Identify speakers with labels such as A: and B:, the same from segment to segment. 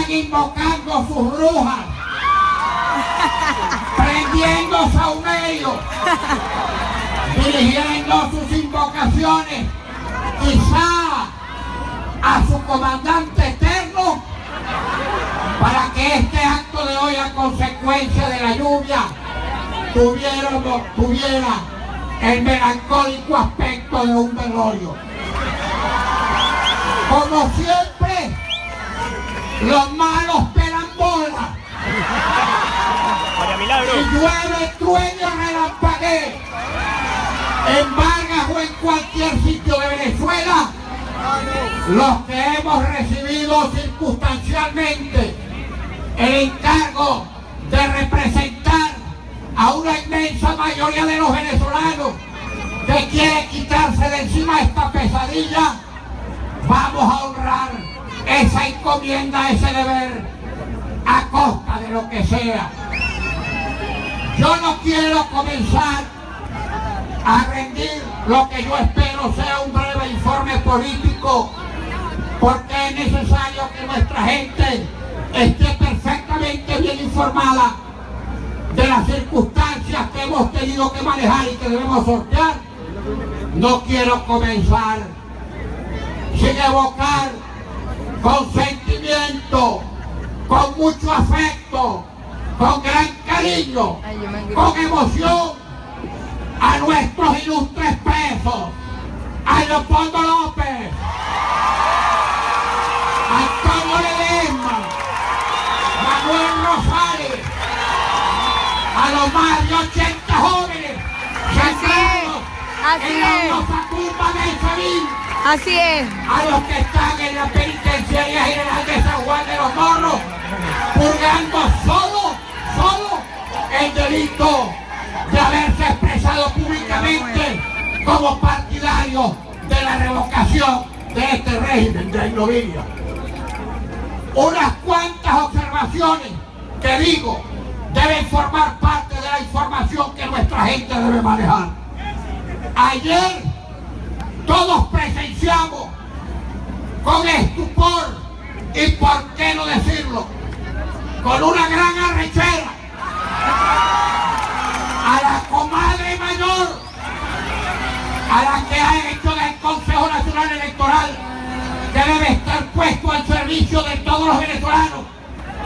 A: Invocando sus brujas, prendiendo saumerios, dirigiendo sus invocaciones, quizá a su comandante eterno, para que este acto de hoy, a consecuencia de la lluvia, tuviera el melancólico aspecto de un velorio. Como siempre, los malos pelan bola. Y llueve, trueno, relampaguee. En Vargas o en cualquier sitio de Venezuela, los que hemos recibido circunstancialmente el encargo de representar a una inmensa mayoría de los venezolanos que quiere quitarse de encima esta pesadilla, vamos a honrar esa encomienda, ese deber, a costa de lo que sea. Yo no quiero comenzar a rendir lo que yo espero sea un breve informe político, porque es necesario que nuestra gente esté perfectamente bien informada de las circunstancias que hemos tenido que manejar y que debemos sortear. No quiero comenzar sin evocar con sentimiento, con mucho afecto, con gran cariño, con emoción, a nuestros ilustres presos, a Leopoldo López, a Antonio Ledesma, Manuel Rosales, a los más de 80 jóvenes secuestrados en la hermosa tumba de Sevilla.
B: Así es.
A: A los que están en la penitenciaria general de San Juan de los Morros, purgando solo el delito de haberse expresado públicamente como partidario de la revocación de este régimen de ignominia. Unas cuantas observaciones que digo deben formar parte de la información que nuestra gente debe manejar. Ayer todos presenciamos con estupor y, por qué no decirlo, con una gran arrechera a la comadre mayor, a la que ha hecho del Consejo Nacional Electoral, que debe estar puesto al servicio de todos los venezolanos,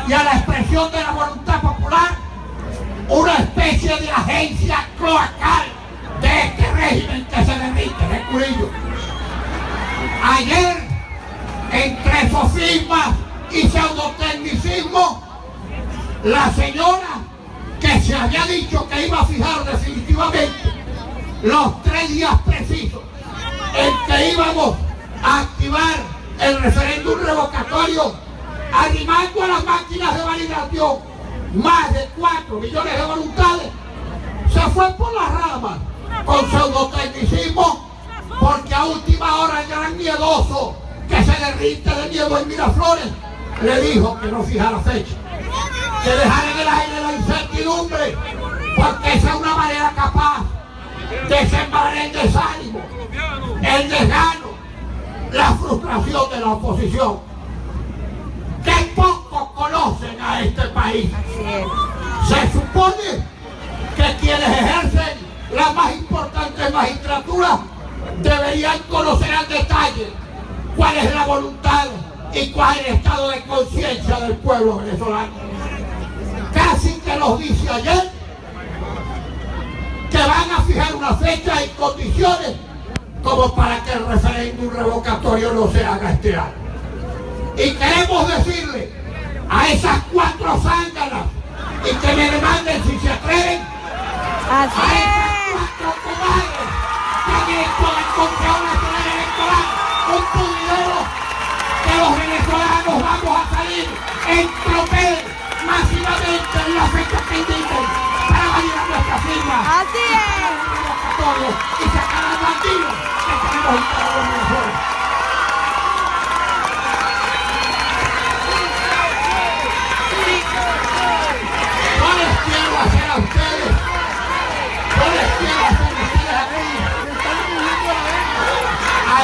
A: y a la expresión de la voluntad popular, una especie de agencia cloacal de este régimen que se derrite de Curillo. Ayer, entre sofismas y pseudotecnicismo, la señora que se había dicho que iba a fijar definitivamente los 3 días precisos en que íbamos a activar el referéndum revocatorio, arrimando a las máquinas de validación más de 4 millones de voluntades, se fue por las ramas con pseudotecnicismo, porque a última hora el gran miedoso que se derrite de miedo en Miraflores le dijo que no fijara fecha, que dejara en el aire la incertidumbre, porque esa es una manera capaz de sembrar el desánimo, el desgano, la frustración de la oposición. Que poco conocen a este país. Se supone que quienes ejercen la más importante magistratura deberían conocer al detalle cuál es la voluntad y cuál es el estado de conciencia del pueblo venezolano. Casi que nos dice ayer que van a fijar una fecha y condiciones como para que el referéndum revocatorio no se haga este año. Y queremos decirle a esas 4 zánganas y que me demanden si se atreven, a esas 4 comadres que han hecho del Consejo Nacional Electoral un pudridero, que los venezolanos vamos a salir en tropel masivamente en la fecha que indiquen para validar nuestra firma.
B: Así es.
A: Y sacar al bandido que tenemos instalado en Venezuela.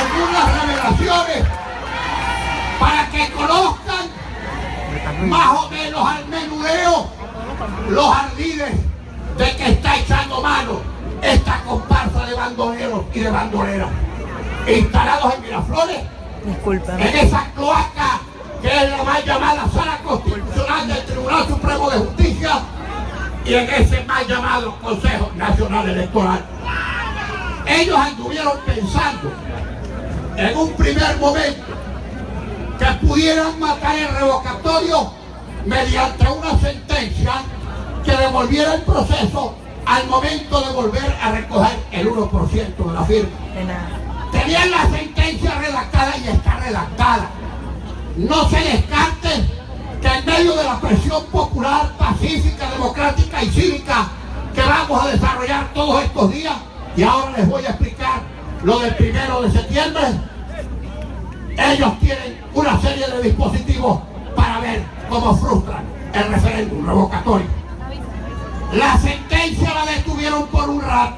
A: algunas revelaciones para que conozcan más o menos al menudeo los ardides de que está echando mano esta comparsa de bandoleros y de bandoleras instalados en Miraflores,
B: Discúlpame.
A: en esa cloaca que es la mal llamada Sala Constitucional del Tribunal Supremo de Justicia y en ese mal llamado Consejo Nacional Electoral. Ellos anduvieron pensando en un primer momento que pudieran matar el revocatorio mediante una sentencia que devolviera el proceso al momento de volver a recoger el 1% de la firma.
B: De nada.
A: Tenían la sentencia redactada y está redactada. No se descarte que en medio de la presión popular, pacífica, democrática y cívica que vamos a desarrollar todos estos días, y ahora les voy a explicar lo del 1 de septiembre, ellos tienen una serie de dispositivos para ver cómo frustran el referéndum revocatorio. La sentencia la detuvieron por un rato,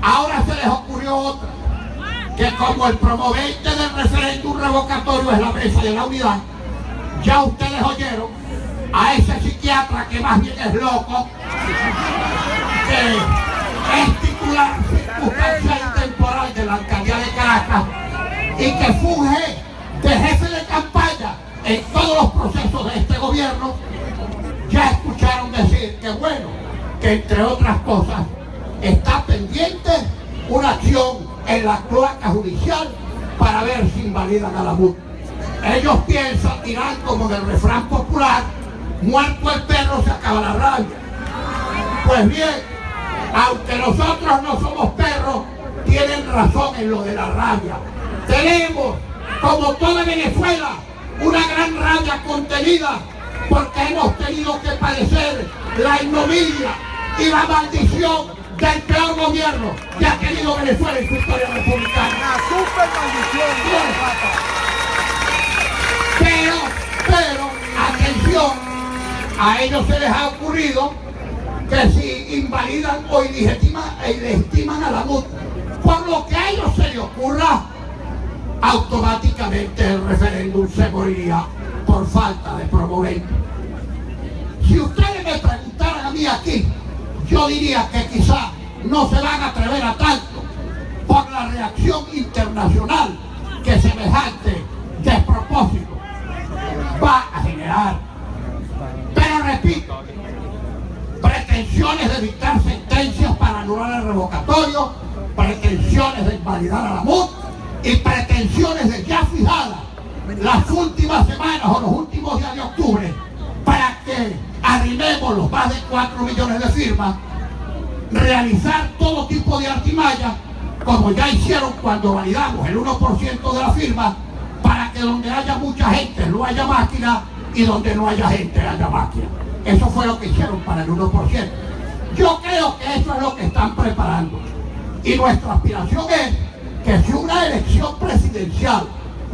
A: ahora se les ocurrió otra, que como el promovente del referéndum revocatorio es la Mesa de la Unidad, ya ustedes oyeron a ese psiquiatra que más bien es loco, que es titular circunstancial y temporal de la alcaldía de Caracas y que funge de jefe de campaña en todos los procesos de este gobierno, ya escucharon decir que bueno, que entre otras cosas está pendiente una acción en la cloaca judicial para ver si invalidan a la MUD. Ellos piensan, dirán como en el refrán popular, muerto el perro se acaba la rabia. Pues bien, aunque nosotros no somos perros, tienen razón en lo de la rabia. Tenemos, como toda Venezuela, una gran rabia contenida porque hemos tenido que padecer la ignominia y la maldición del peor gobierno que ha tenido Venezuela en su historia republicana.
C: La super maldición.
A: Pero, atención, a ellos se les ha ocurrido que si invalidan o ilegitiman a la MUD, por lo que a ellos se les ocurra, automáticamente el referéndum se moriría por falta de promovente. Si ustedes me preguntaran a mí aquí, yo diría que quizá no se van a atrever a tanto por la reacción internacional que semejante despropósito va a generar. Pero repito, pretensiones de dictar sentencias para anular el revocatorio, pretensiones de invalidar a la MUD y pretensiones de ya fijadas las últimas semanas o los últimos días de octubre para que arrimemos los más de 4 millones de firmas, realizar todo tipo de artimañas, como ya hicieron cuando validamos el 1% de la firma, para que donde haya mucha gente no haya máquina y donde no haya gente haya máquina. Eso fue lo que hicieron para el 1%. Yo creo que eso es lo que están preparando. Y nuestra aspiración es que si una elección presidencial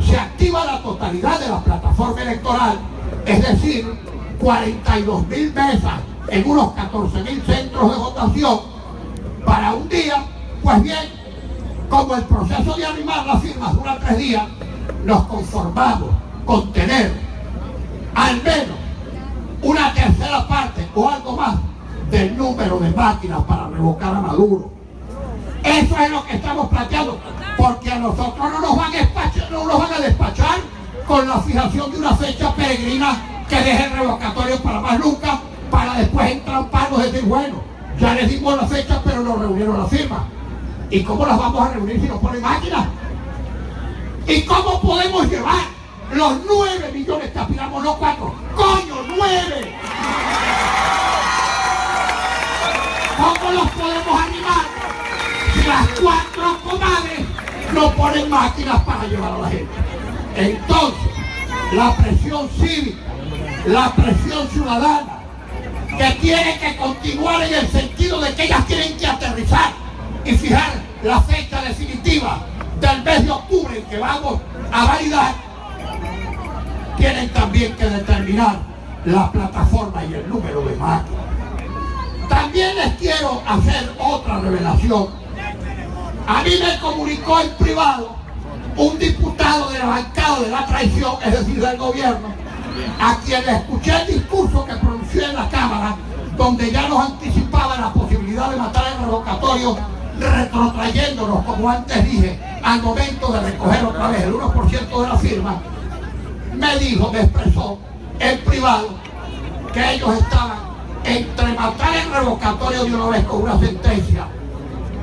A: se activa la totalidad de la plataforma electoral, es decir, 42.000 mesas en unos 14.000 centros de votación para un día, pues bien, como el proceso de arrimar las firmas dura 3 días, nos conformamos con tener al menos una tercera parte o algo más del número de máquinas para revocar a Maduro. Eso es lo que estamos planteando, porque a nosotros no nos van a despachar con la fijación de una fecha peregrina que deje el revocatorio para más nunca, para después entramparnos y decir, bueno, ya les dimos la fecha, pero no reunieron la firma. ¿Y cómo las vamos a reunir si no ponen máquinas? ¿Y cómo podemos llevar los 9 millones que aspiramos, no 4? ¡Coño, 9! ¿Cómo los podemos animar si las 4 comadres no ponen máquinas para llevar a la gente? Entonces, la presión cívica, la presión ciudadana, que tiene que continuar en el sentido de que ellas tienen que aterrizar y fijar la fecha definitiva del mes de octubre en que vamos a validar, tienen también que determinar la plataforma y el número de máquinas. También les quiero hacer otra revelación. A mí me comunicó en privado un diputado de la bancada de la traición, es decir, del gobierno, a quien le escuché el discurso que pronunció en la Cámara, donde ya nos anticipaba la posibilidad de matar el revocatorio, retrotrayéndonos, como antes dije, al momento de recoger otra vez el 1% de la firma, me expresó en privado que ellos estaban entre matar el revocatorio de una vez con una sentencia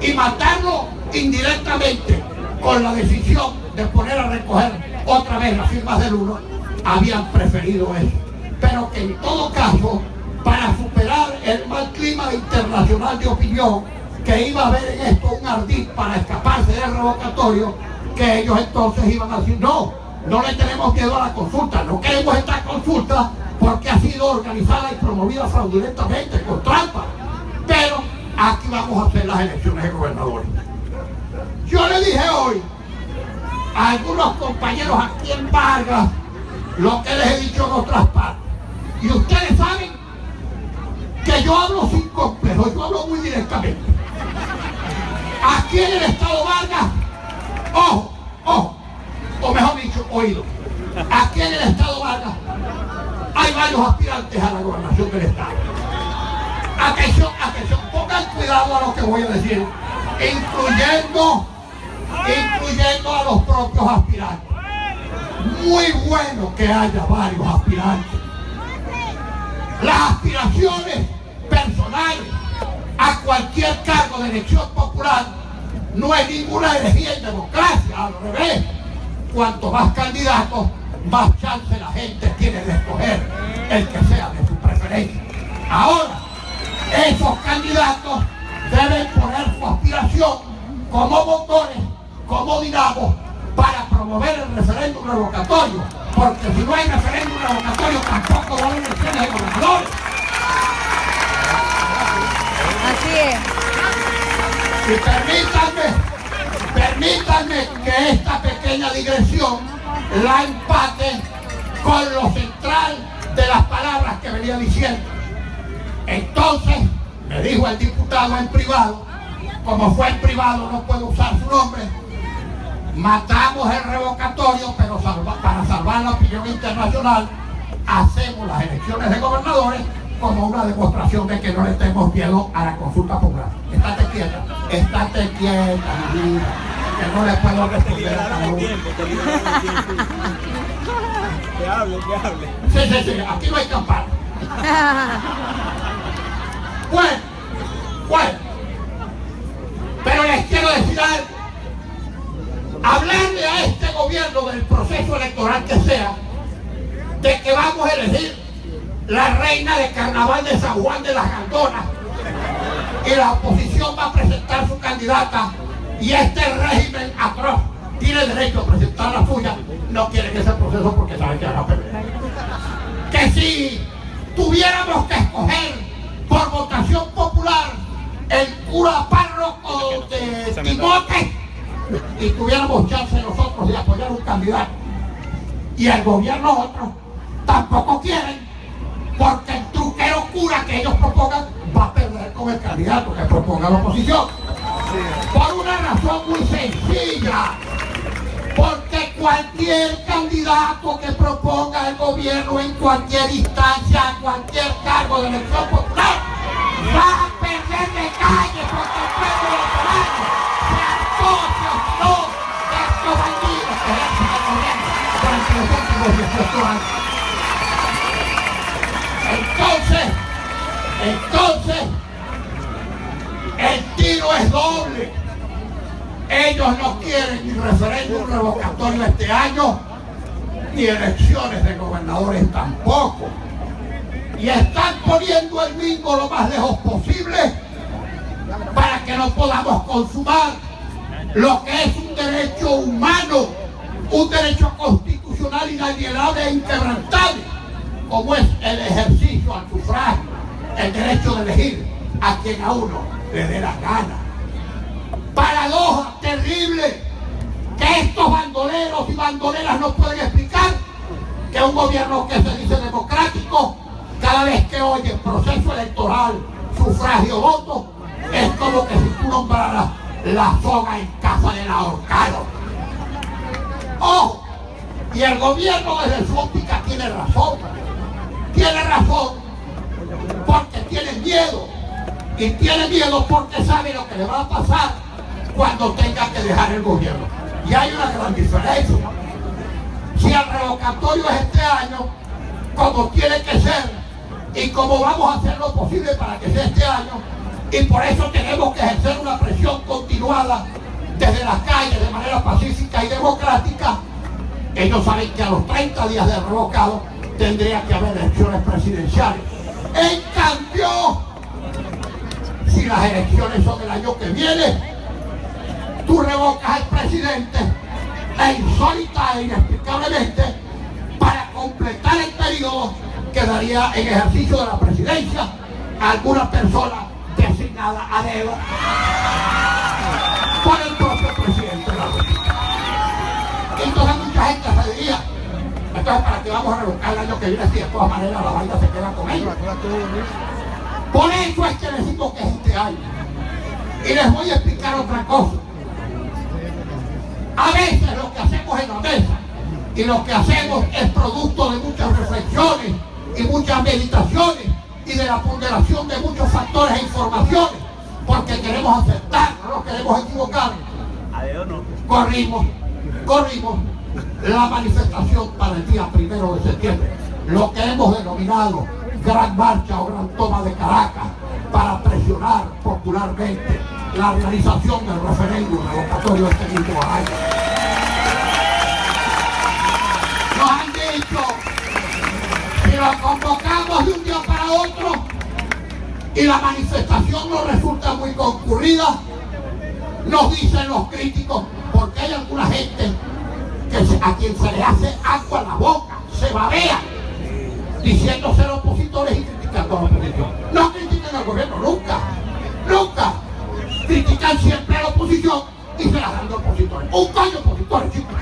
A: y matarlo indirectamente con la decisión de poner a recoger otra vez las firmas del 1, habían preferido eso. Pero que en todo caso, para superar el mal clima internacional de opinión, que iba a haber en esto un ardid para escaparse del revocatorio, que ellos entonces iban a decir, no le tenemos miedo a la consulta, no queremos esta consulta porque ha sido organizada y promovida fraudulentamente, con trampa, pero aquí vamos a hacer las elecciones de gobernadores. Yo le dije hoy a algunos compañeros aquí en Vargas lo que les he dicho en otras partes, y ustedes saben que yo hablo sin complejo, yo hablo muy directamente. Aquí en el estado Vargas, ojo, o mejor dicho, oído, aquí en el estado Vargas hay varios aspirantes a la gobernación del estado. Atención, pongan cuidado a lo que voy a decir, incluyendo a los propios aspirantes. Muy bueno que haya varios aspirantes. Las aspiraciones personales a cualquier cargo de elección popular no es ninguna herejía en democracia, al revés. Cuanto más candidatos, más chance la gente tiene de escoger el que sea de su preferencia. Ahora, esos candidatos deben poner su aspiración como motores, como dinamos, para promover el referéndum revocatorio, porque si no hay referéndum revocatorio tampoco va a haber elecciones de gobernadores.
B: Así es.
A: Y permítanme que esta pequeña digresión la empate con lo central de las palabras que venía diciendo. Entonces, me dijo el diputado en privado, como fue en privado no puedo usar su nombre, matamos el revocatorio, pero para salvar la opinión internacional, hacemos las elecciones de gobernadores como una demostración de que no le tenemos miedo a la consulta popular. Estate quieta, mi vida, que no le puedo responder a cada uno.
C: Que hable.
A: Sí, aquí no hay campana. Bueno, pero les quiero decir algo. Hablarle a este gobierno del proceso electoral que sea, de que vamos a elegir la reina de carnaval de San Juan de las Galdonas y la oposición va a presentar su candidata y este régimen atroz tiene derecho a presentar la suya, no quieren ese proceso porque saben que van a perder. Que si tuviéramos que escoger por votación popular el cura párroco de Timote y tuviéramos chance nosotros de apoyar un candidato y el gobierno otro, tampoco quieren, porque el truquero cura que ellos propongan va a perder con el candidato que proponga la oposición. Por una razón muy sencilla, porque cualquier candidato que proponga el gobierno en cualquier instancia, cualquier cargo de elección popular, va a perder de calle porque el pueblo electoral se hartó, se obstinó de estos bandidos que ejercen el gobierno durante los últimos 18 años. Entonces, el tiro es doble. Ellos no quieren ni referéndum revocatorio este año, ni elecciones de gobernadores tampoco. Y están poniendo el bingo lo más lejos posible para que no podamos consumar lo que es un derecho humano, un derecho constitucional inalienable e inquebrantable, como es el ejercicio al sufragio, el derecho de elegir a quien a uno le dé la gana. Paradoja terrible que estos bandoleros y bandoleras no pueden explicar que un gobierno que se dice democrático, cada vez que oye proceso electoral, sufragio, voto, es como que si tú nombraras la soga en casa del ahorcado. Ojo, y el gobierno desde su óptica tiene razón. Tiene razón porque tiene miedo. Y tiene miedo porque sabe lo que le va a pasar cuando tenga que dejar el gobierno. Y hay una gran diferencia. Si el revocatorio es este año, como tiene que ser, y como vamos a hacer lo posible para que sea este año, y por eso tenemos que ejercer una presión continuada desde las calles de manera pacífica y democrática, ellos saben que a los 30 días de revocado tendría que haber elecciones presidenciales. En cambio, si las elecciones son el año que viene, tú revocas al presidente e insólita e inexplicablemente, para completar el periodo, quedaría en ejercicio de la presidencia alguna persona designada a dedo por el propio presidente de la República. Entonces mucha gente se diría, entonces ¿para qué vamos a revocar el año que viene si de todas maneras la vaina se queda con ellos? Por eso es que decimos que es este año. Y les voy a explicar otra cosa. A veces lo que hacemos en la mesa y lo que hacemos es producto de muchas reflexiones y muchas meditaciones y de la ponderación de muchos factores e informaciones, porque queremos aceptar, no nos queremos equivocar. Corrimos la manifestación para el día 1 de septiembre, lo que hemos denominado Gran Marcha o Gran Toma de Caracas, para presionar popularmente la realización del referéndum revocatorio este mismo año. Nos han dicho, si lo convocamos de un día para otro y la manifestación no resulta muy concurrida, nos dicen los críticos, porque hay alguna gente a quien se le hace agua a la boca, se babea, diciendo ser opositores y criticando a la oposición. No critican al gobierno nunca, nunca. Critican siempre a la oposición y se las dan de opositores. Un coño opositores, chicos.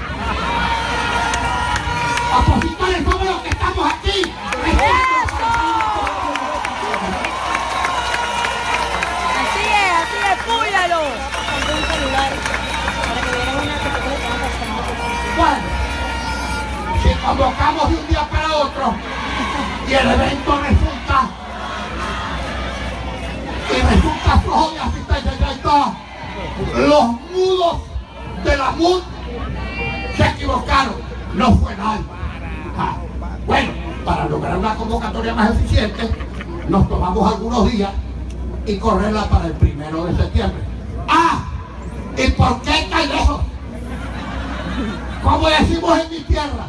A: Opositores somos los que estamos aquí.
B: Así es, púyalo.
A: Bueno, si convocamos de un día para otro y el evento resulta flojo de asistencia directa, los mudos de la MUD se equivocaron, no fue nada. Bueno, para lograr una convocatoria más eficiente, nos tomamos algunos días y correrla para el 1 de septiembre. ¿Y por qué tan lejos? Como decimos en mi tierra,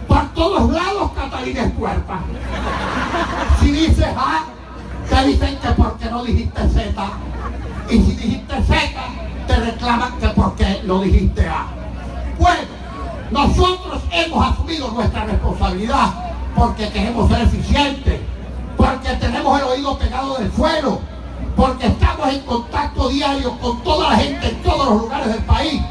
A: por todos lados Catalina es puerta. Si dices A, te dicen que por qué no dijiste Z. Y si dijiste Z, te reclaman que por qué no dijiste A. Bueno, nosotros hemos asumido nuestra responsabilidad porque queremos ser eficientes, porque tenemos el oído pegado del suelo, porque estamos en contacto diario con toda la gente en todos los lugares del país,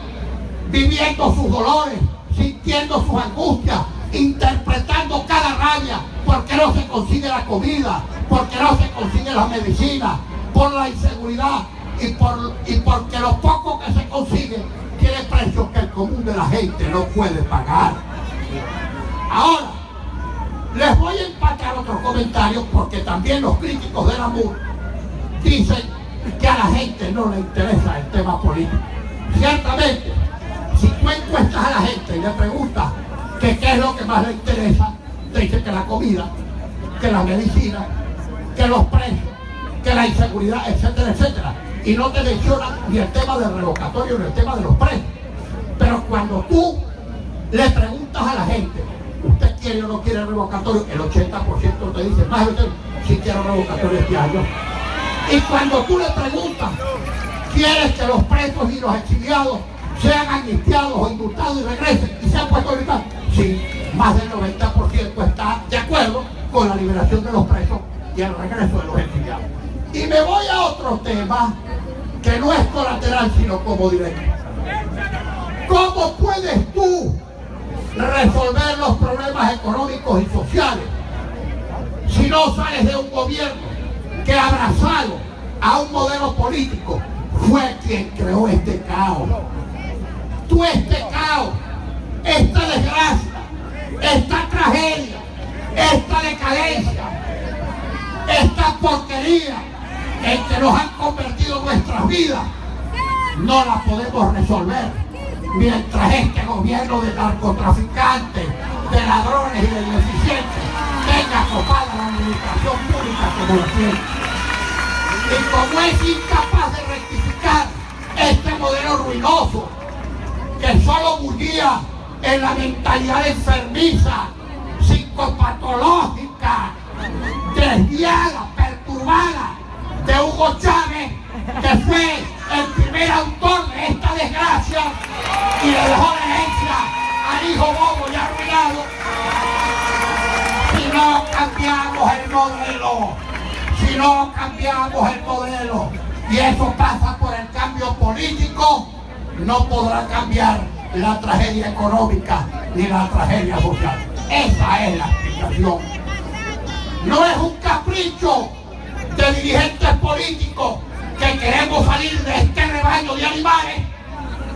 A: viviendo sus dolores, sintiendo sus angustias, interpretando cada rabia, porque no se consigue la comida, porque no se consigue la medicina, por la inseguridad y porque lo poco que se consigue tiene precios que el común de la gente no puede pagar. Ahora, les voy a empatar otros comentarios porque también los críticos de la MUD dicen que a la gente no le interesa el tema político. Ciertamente, si tú encuestas a la gente y le preguntas que qué es lo que más le interesa, te dicen que la comida, que la medicina, que los precios, que la inseguridad, etcétera, etcétera. Y no te mencionan ni el tema del revocatorio ni el tema de los precios. Pero cuando tú le preguntas a la gente, ¿usted quiere o no quiere el revocatorio? El 80% te dice, más de 80%, sí quiero revocatorio este año. Y cuando tú le preguntas, ¿quieres que los presos y los exiliados sean amnistiados o indultados y regresen? Y se han puesto a gritar, sí, más del 90% está de acuerdo con la liberación de los presos y el regreso de los exiliados. Y me voy a otro tema que no es colateral sino como directo. ¿Cómo puedes tú resolver los problemas económicos y sociales si no sales de un gobierno que, abrazado a un modelo político, fue quien creó este caos? Tú este caos esta desgracia, esta tragedia, esta decadencia, esta porquería en que nos han convertido nuestras vidas, no la podemos resolver mientras este gobierno de narcotraficantes, de ladrones y de ineficientes tenga copada la administración pública como lo tiene. Y como es incapaz de rectificar este modelo ruinoso que solo bullía en la mentalidad enfermiza, psicopatológica, desviada, perturbada de Hugo Chávez, que fue el primer autor de esta desgracia y le dejó de herencia al hijo bobo y arruinado. Si no cambiamos el modelo, si no cambiamos el modelo, y eso pasa por el cambio político, no podrá cambiar la tragedia económica ni la tragedia social. Esa es la explicación. No es un capricho de dirigentes políticos que queremos salir de este rebaño de animales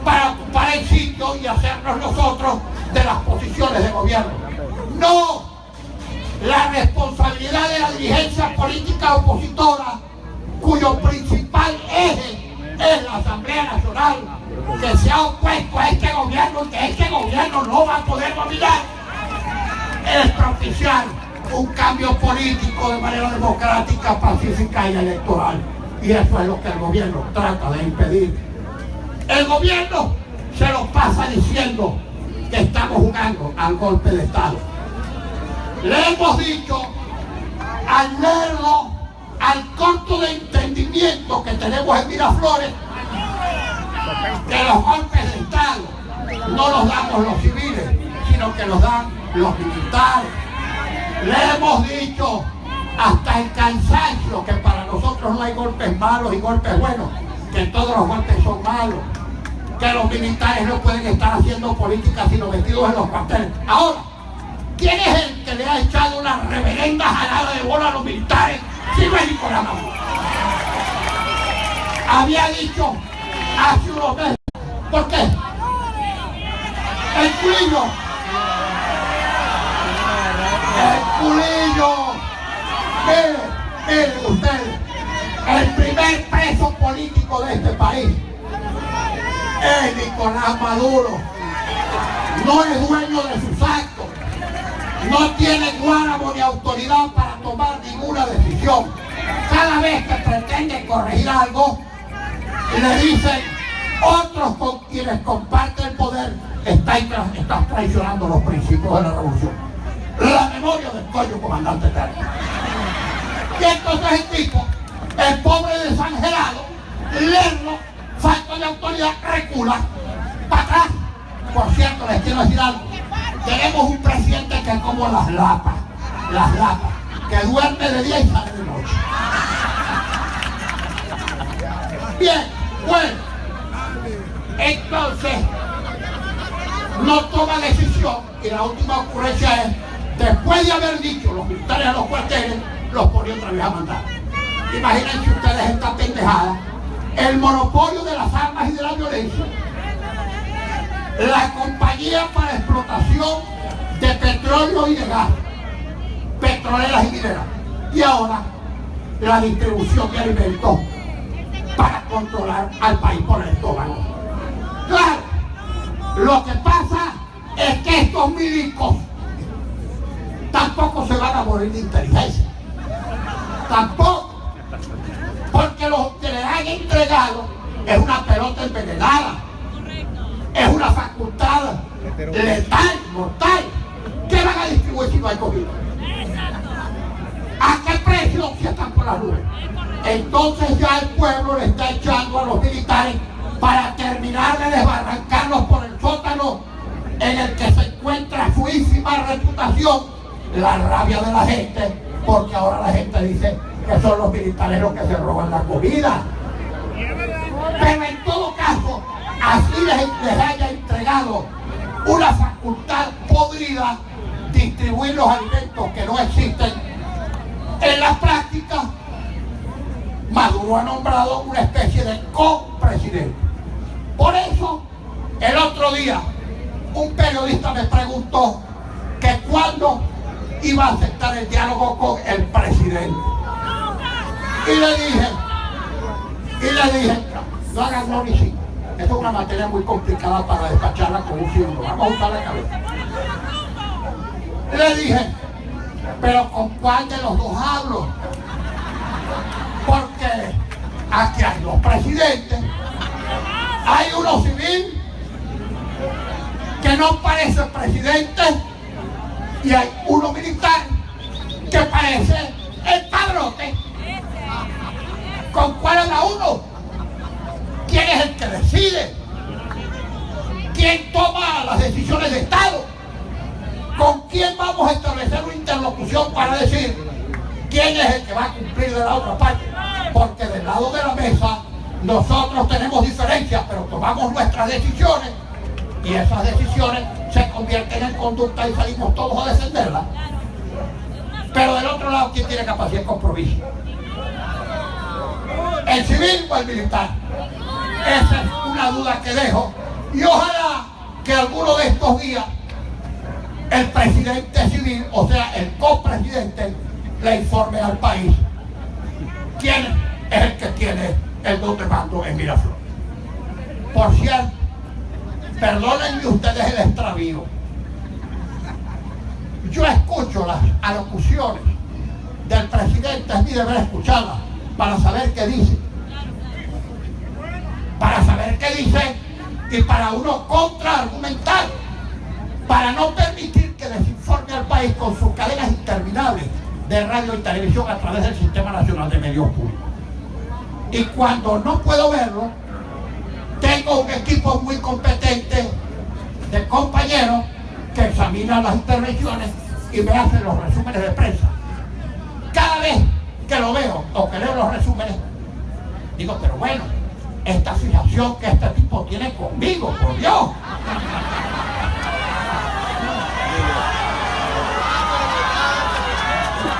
A: para ocupar el sitio y hacernos nosotros de las posiciones de gobierno. No, la responsabilidad de la dirigencia política opositora, cuyo principal eje es la Asamblea Nacional, que se ha opuesto a este gobierno y que este gobierno no va a poder dominar, es propiciar un cambio político de manera democrática, pacífica y electoral. Y eso es lo que el gobierno trata de impedir. El gobierno se lo pasa diciendo que estamos jugando al golpe de Estado. Le hemos dicho al lerdo, al corto de entendimiento que tenemos en Miraflores, que los golpes de Estado no los damos los civiles, sino que los dan los militares. Le hemos dicho hasta el cansancio que para nosotros no hay golpes malos y golpes buenos, que todos los golpes son malos, que los militares no pueden estar haciendo política sino metidos en los cuarteles. Ahora, ¿quién es el que le ha echado una reverenda jalada de bola a los militares? Si no es Nicolás Maduro. Había dicho hace unos meses, ¿por qué? El culillo. Miren ustedes, el primer preso político de este país es Nicolás Maduro. No es dueño de sus actos, no tiene guáramo ni autoridad para tomar ninguna decisión. Cada vez que pretende corregir algo, le dicen otros con quienes comparte el poder, estás traicionando los principios de la revolución. La memoria del coño comandante Eterno. Y entonces el tipo, el pobre desangelado, lerdo, falta de autoridad, recula para atrás. Por cierto, les quiero decir algo. Tenemos un presidente que es como las lapas, que duerme de día y sale de noche. Bien, bueno, entonces no toma decisión y la última ocurrencia es, después de haber dicho los militares a los cuarteles, los pone otra vez a mandar. Imagínense ustedes esta pendejada, el monopolio de las armas y de la violencia, la compañía para explotación de petróleo y de gas, petroleras y mineras, y ahora la distribución de alimentos para controlar al país por el estómago. Claro, lo que pasa es que estos milicos tampoco se van a morir de inteligencia. Tampoco. Porque lo que le han entregado es una pelota envenenada. Es una facultad letal, mortal. ¿Qué van a distribuir si no hay comida? ¿A qué precio si están por las nubes? Entonces ya el pueblo le está echando a los militares para terminar de desbarrancarlos por el sótano en el que se encuentra su ínfima reputación, la rabia de la gente, porque ahora la gente dice que son los militares los que se roban la comida. Pero en todo caso, así les haya entregado una facultad podrida, distribuir los alimentos que no existen, en la práctica Maduro ha nombrado una especie de copresidente. Por eso, el otro día, un periodista preguntó que cuándo iba a aceptar el diálogo con el presidente. Y le dije, no hagan no ni sí. Esta es una materia muy complicada para despacharla con un símbolo. Vamos a usar la cabeza. Le dije, pero ¿con cuál de los dos hablo? Porque aquí hay dos presidentes. Hay uno civil que no parece presidente y hay uno militar que parece el padrote. ¿Con cuál habla uno? ¿Quién es el que decide? ¿Quién toma las decisiones de Estado? ¿Con quién vamos a establecer una interlocución para decir quién es el que va a cumplir de la otra parte? Porque del lado de la mesa nosotros tenemos diferencias, pero tomamos nuestras decisiones y esas decisiones se convierten en conducta y salimos todos a defenderlas. Pero del otro lado, ¿quién tiene capacidad de compromiso? ¿El civil o el militar? Esa es una duda que dejo y ojalá que alguno de estos días el presidente civil, o sea, el copresidente, le informe al país quién es el que tiene el don de mando en Miraflores. Por cierto, perdónenme ustedes el extravío. Yo escucho las alocuciones del presidente, es mi deber escucharlas para saber qué dice. Para saber qué dice y para uno contraargumentar, para no permitir que desinforme al país con sus cadenas interminables de radio y televisión a través del Sistema Nacional de Medios Públicos. Y cuando no puedo verlo, tengo un equipo muy competente de compañeros que examinan las intervenciones y me hacen los resúmenes de prensa. Cada vez que lo veo o que leo los resúmenes, digo, pero bueno, esta fijación que este tipo tiene conmigo, por Dios.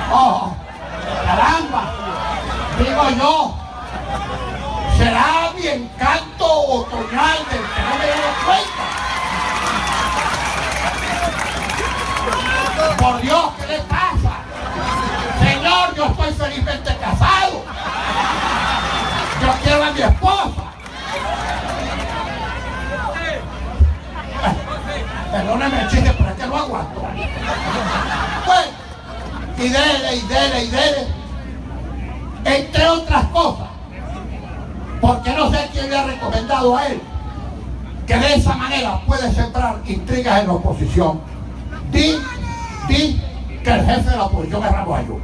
A: Oh, caramba, digo yo, será mi encanto otoñal del que no me he dado cuenta. Por Dios, ¿qué le pasa? Señor, yo estoy felizmente casado. Yo quiero a mi esposa. Perdóname el chiste, pero es que lo aguanto. Bueno, y dele. Entre otras cosas, porque no sé quién le ha recomendado a él que de esa manera puede sembrar intrigas en la oposición. Di que el jefe de la oposición es Ramos Ayú.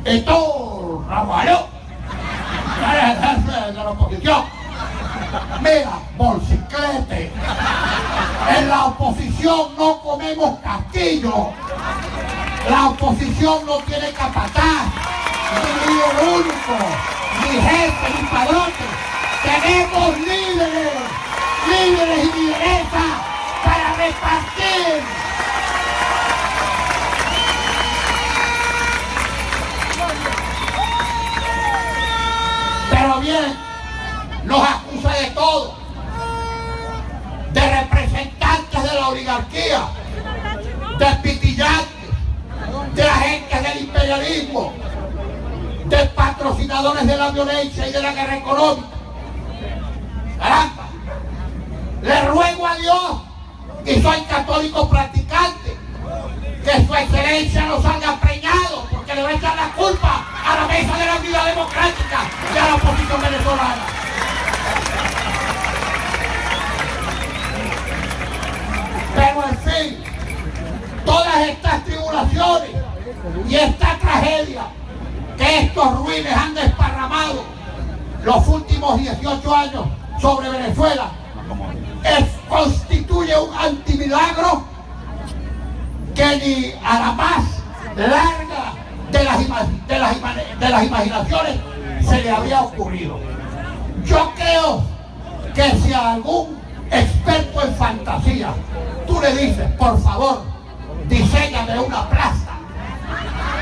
A: Y tú, Ramos Ayú, eres el jefe de la oposición. Mira, bolsiclete, en la oposición no comemos castillo. La oposición no tiene capataz, ni líder único, ni jefe, ni padrote. Tenemos líderes y lideresas para repartir. Pero bien, nos acusa de todo, de representantes de la oligarquía, de pitillantes, de agentes del imperialismo, de patrocinadores de la violencia y de la guerra económica. Caramba, le ruego a Dios, y soy católico practicante, que su excelencia no salga preñado, porque le va a echar la culpa a la mesa de la vida democrática y a la oposición venezolana. Pero en fin, todas estas tribulaciones y esta tragedia que estos ruines han desparramado los últimos 18 años sobre Venezuela constituye un antimilagro que ni a la más larga de las imaginaciones se le había ocurrido. Yo creo que si a algún experto en fantasía tú le dices, por favor, diséñame una plaza,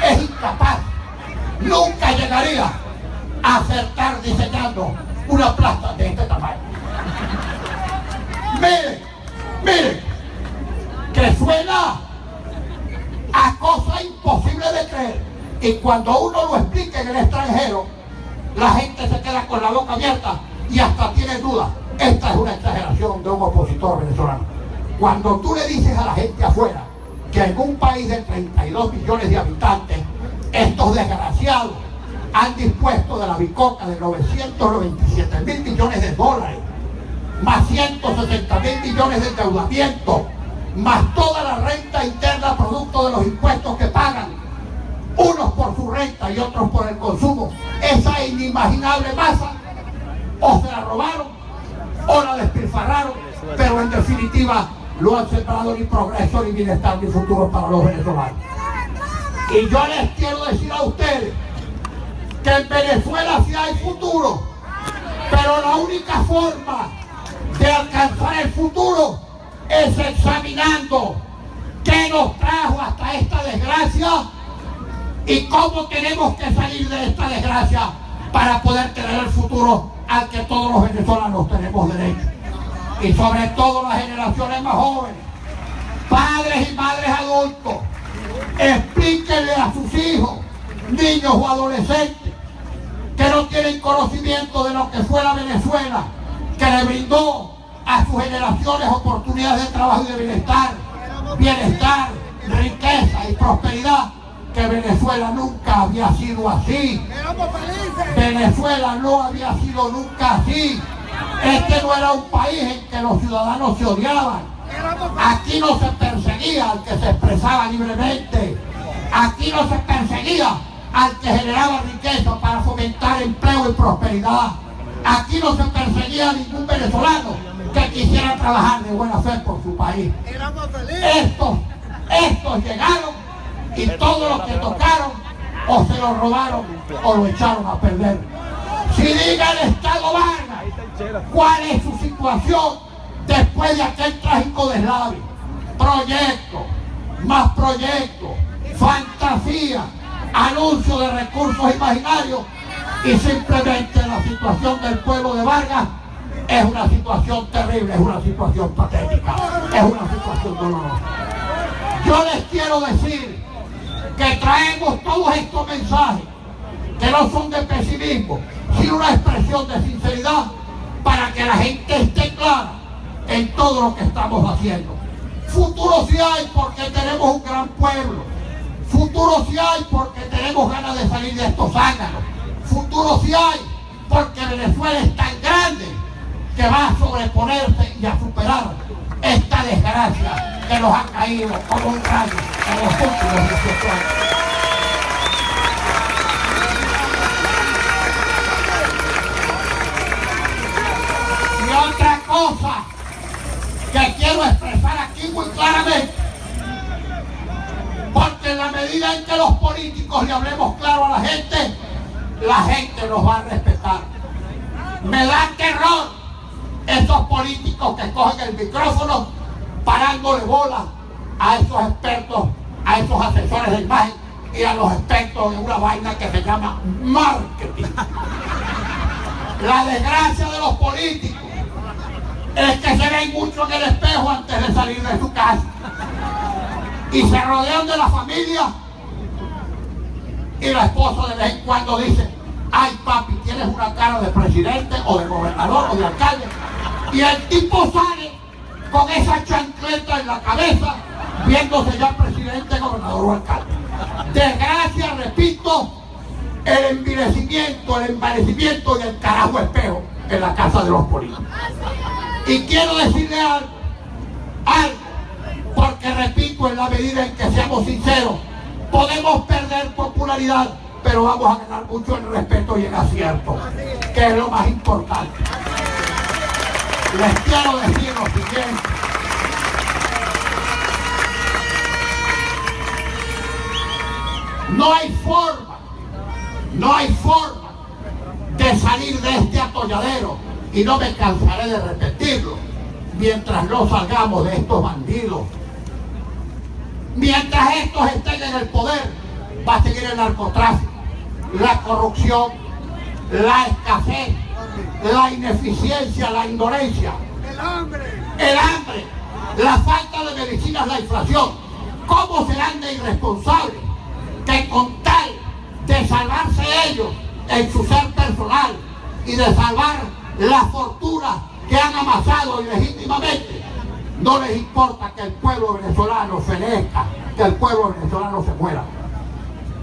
A: es incapaz, nunca llegaría a acertar diseñando una plaza de este tamaño. Mire, que suena puede creer. Y cuando uno lo explica en el extranjero, la gente se queda con la boca abierta y hasta tiene dudas. Esta es una exageración de un opositor venezolano. Cuando tú le dices a la gente afuera que en un país de 32 millones de habitantes, estos desgraciados han dispuesto de la bicoca de 997.000 millones de dólares, más 160.000 millones de endeudamiento, más toda la renta interna producto de los impuestos que pagan, unos por su renta y otros por el consumo, esa inimaginable masa, o se la robaron o la despilfarraron, pero en definitiva no han sembrado ni progreso, ni bienestar, ni futuro para los venezolanos. Y yo les quiero decir a ustedes que en Venezuela sí hay futuro, pero la única forma de alcanzar el futuro es examinando qué nos trajo hasta esta desgracia y cómo tenemos que salir de esta desgracia para poder tener el futuro al que todos los venezolanos tenemos derecho. Y sobre todo las generaciones más jóvenes, padres y madres adultos, explíquenle a sus hijos, niños o adolescentes, que no tienen conocimiento de lo que fue la Venezuela, que le brindó a sus generaciones oportunidades de trabajo y de bienestar, riqueza y prosperidad, que Venezuela nunca había sido así. Venezuela no había sido nunca así. Este no era un país en que los ciudadanos se odiaban. Aquí no se perseguía al que se expresaba libremente. Aquí no se perseguía al que generaba riqueza para fomentar empleo y prosperidad. Aquí no se perseguía a ningún venezolano que quisiera trabajar de buena fe por su país. Estos llegaron y todo lo que tocaron o se lo robaron o lo echaron a perder. Si diga el Estado Vargas cuál es su situación después de aquel trágico deslave. Proyectos, más proyectos, fantasía, anuncio de recursos imaginarios, y simplemente la situación del pueblo de Vargas es una situación terrible, es una situación patética, es una situación dolorosa. Yo les quiero decir que traemos todos estos mensajes que no son de pesimismo, sino una expresión de sinceridad para que la gente esté clara en todo lo que estamos haciendo. Futuro sí hay porque tenemos un gran pueblo. Futuro sí hay porque tenemos ganas de salir de estos zánganos. Futuro sí hay porque Venezuela es tan grande que va a sobreponerse y a superar esta desgracia que nos ha caído como un rayo en los últimos 18 años. Y otra cosa que quiero expresar aquí muy claramente, porque en la medida en que los políticos le hablemos claro a la gente nos va a respetar. Me da terror estos políticos que cogen el micrófono parándole bola a esos expertos, a esos asesores de imagen y a los expertos en una vaina que se llama marketing. La desgracia de los políticos es que se ven mucho en el espejo antes de salir de su casa y se rodean de la familia y la esposa de vez en cuando dice: ay papi, tienes una cara de presidente o de gobernador o de alcalde, y el tipo sale con esa chancleta en la cabeza viéndose ya presidente, gobernador o alcalde. Desgracia, repito, el envilecimiento, el envanecimiento y el carajo espejo en la casa de los políticos. Y quiero decirle algo, porque repito, en la medida en que seamos sinceros, podemos perder popularidad, pero vamos a ganar mucho en respeto y en acierto, que es lo más importante. Les quiero decir lo siguiente: no hay forma de salir de este atolladero, y no me cansaré de repetirlo, mientras no salgamos de estos bandidos. Mientras estos estén en el poder, va a seguir el narcotráfico, la corrupción, la escasez, la ineficiencia, la indolencia, el hambre, la falta de medicinas, la inflación. ¿Cómo serán de irresponsables que con tal de salvarse ellos en su ser personal y de salvar la fortuna que han amasado ilegítimamente, no les importa que el pueblo venezolano fenezca, que el pueblo venezolano se muera.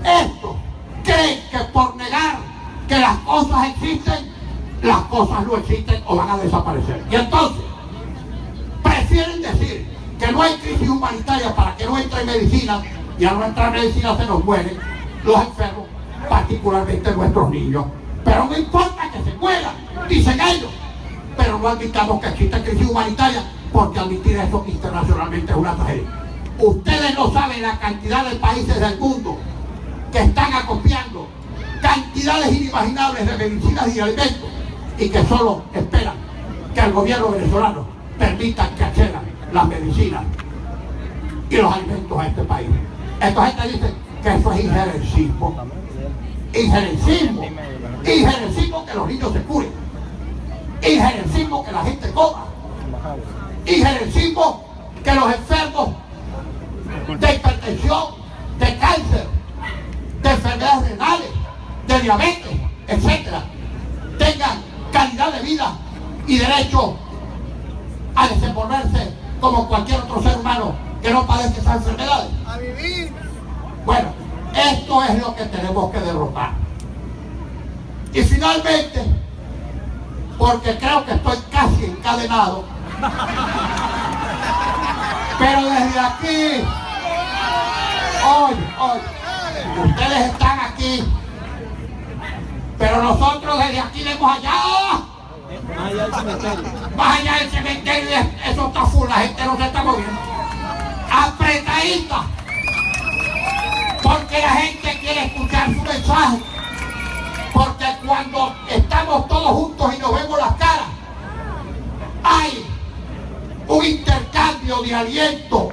A: Estos creen que por negar que las cosas existen, las cosas no existen o van a desaparecer. Y entonces prefieren decir que no hay crisis humanitaria para que no entre medicina, y al no entrar medicina se nos mueren los enfermos, particularmente nuestros niños. Pero no importa que se mueran, dicen ellos, pero no admitamos que existe crisis humanitaria, porque admitir eso internacionalmente es una tragedia. Ustedes no saben la cantidad de países del mundo que están acopiando cantidades inimaginables de medicinas y alimentos y que solo esperan que el gobierno venezolano permita que accedan las medicinas y los alimentos a este país. Esta gente dice que eso es injerencismo. Injerencismo que los niños se curen. Injerencismo que la gente coma. Injerencismo que los enfermos de hipertensión, de cáncer, de enfermedades renales, de diabetes, etcétera, tengan calidad de vida y derecho a desenvolverse como cualquier otro ser humano que no padece esas enfermedades. A vivir. Bueno, esto es lo que tenemos que derrotar. Y finalmente, porque creo que estoy casi encadenado, pero desde aquí, hoy, ustedes están aquí, pero nosotros desde aquí vemos allá, más allá del cementerio, eso está full, la gente no se está moviendo, apretadita, porque la gente quiere escuchar su mensaje, porque cuando estamos todos juntos y nos vemos las caras, hay un intercambio de aliento,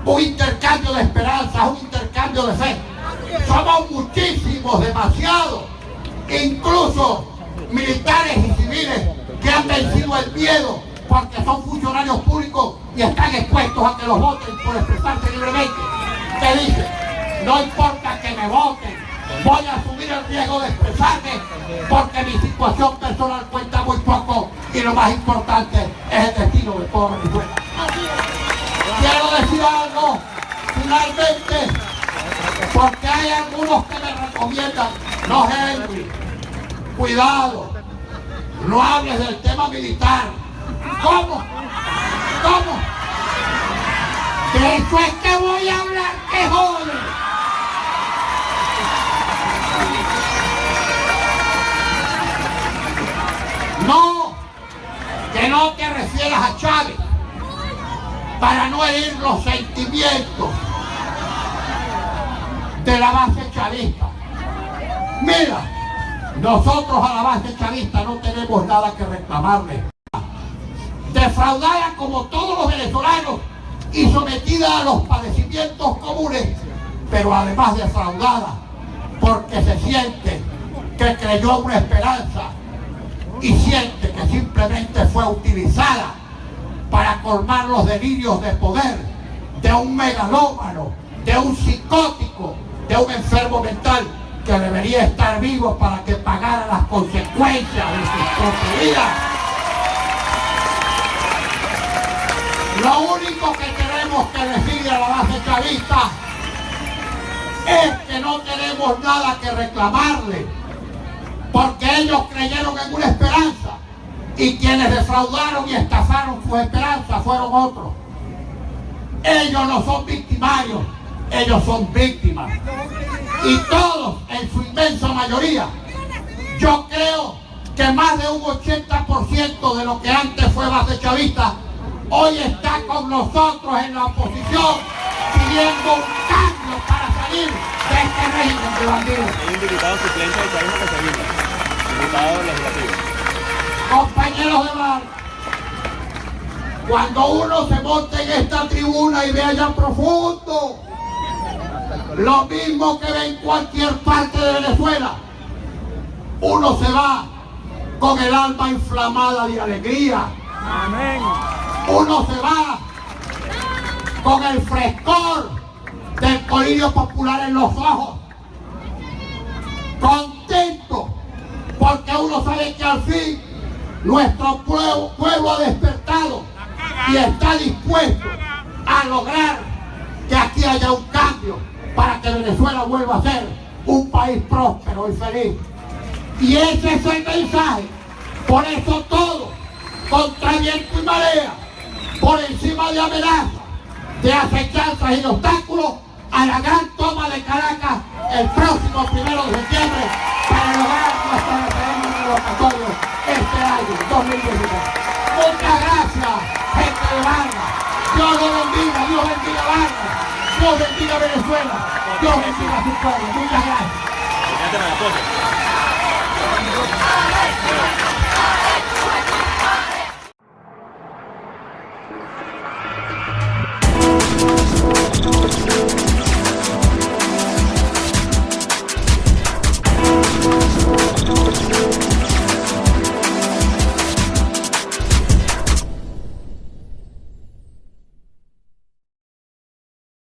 A: un intercambio de esperanza, un intercambio de fe. Somos muchísimos, demasiados, incluso militares y civiles que han vencido el miedo porque son funcionarios públicos y están expuestos a que los voten por expresarse libremente. Que dicen, no importa que me voten, voy a asumir el riesgo de expresarme porque mi situación personal cuenta muy poco y lo más importante es el destino de todo Venezuela. Quiero decir algo finalmente, porque hay algunos que me recomiendan, no, Henry, cuidado, no hables del tema militar. ¿Cómo? De eso es que voy a hablar, que jode. No, que no te refieras a Chávez para no herir los sentimientos de la base chavista. Mira, nosotros a la base chavista no tenemos nada que reclamarle. Defraudada como todos los venezolanos y sometida a los padecimientos comunes, pero además defraudada porque se siente que creyó una esperanza y siente que simplemente fue utilizada para colmar los delirios de poder de un megalómano, de un psicótico, de un enfermo mental que debería estar vivo para que pagara las consecuencias de sus propias vidas. Lo único que tenemos que decirle a la base chavista es que no tenemos nada que reclamarle, porque ellos creyeron en una esperanza y quienes defraudaron y estafaron su esperanza fueron otros. Ellos no son victimarios, ellos son víctimas. Y todos, en su inmensa mayoría, yo creo que más de un 80% de lo que antes fue base chavista, hoy está con nosotros en la oposición, pidiendo un cambio para salir de este régimen de bandidos.
C: Hay un diputado suplente de chavismo que se vino, diputado legislativo.
A: Compañeros de mar, cuando uno se monta en esta tribuna y ve allá profundo, lo mismo que ve en cualquier parte de Venezuela, uno se va con el alma inflamada de alegría.
C: Amén.
A: Uno se va con el frescor del colirio popular en los ojos. Contento porque uno sabe que al fin nuestro pueblo ha despertado y está dispuesto a lograr que aquí haya un cambio para que Venezuela vuelva a ser un país próspero y feliz. Y ese es el mensaje. Por eso todo, contra viento y marea, por encima de amenazas, de acechanzas y de obstáculos, a la gran toma de Caracas el próximo 1 de septiembre para lograr nuestro referéndum revocatorio este año, 2019. Muchas gracias, gente de Vargas. Dios los bendiga, Dios bendiga Vargas, Dios bendiga Venezuela, Dios bendiga a su pueblo. Muchas gracias.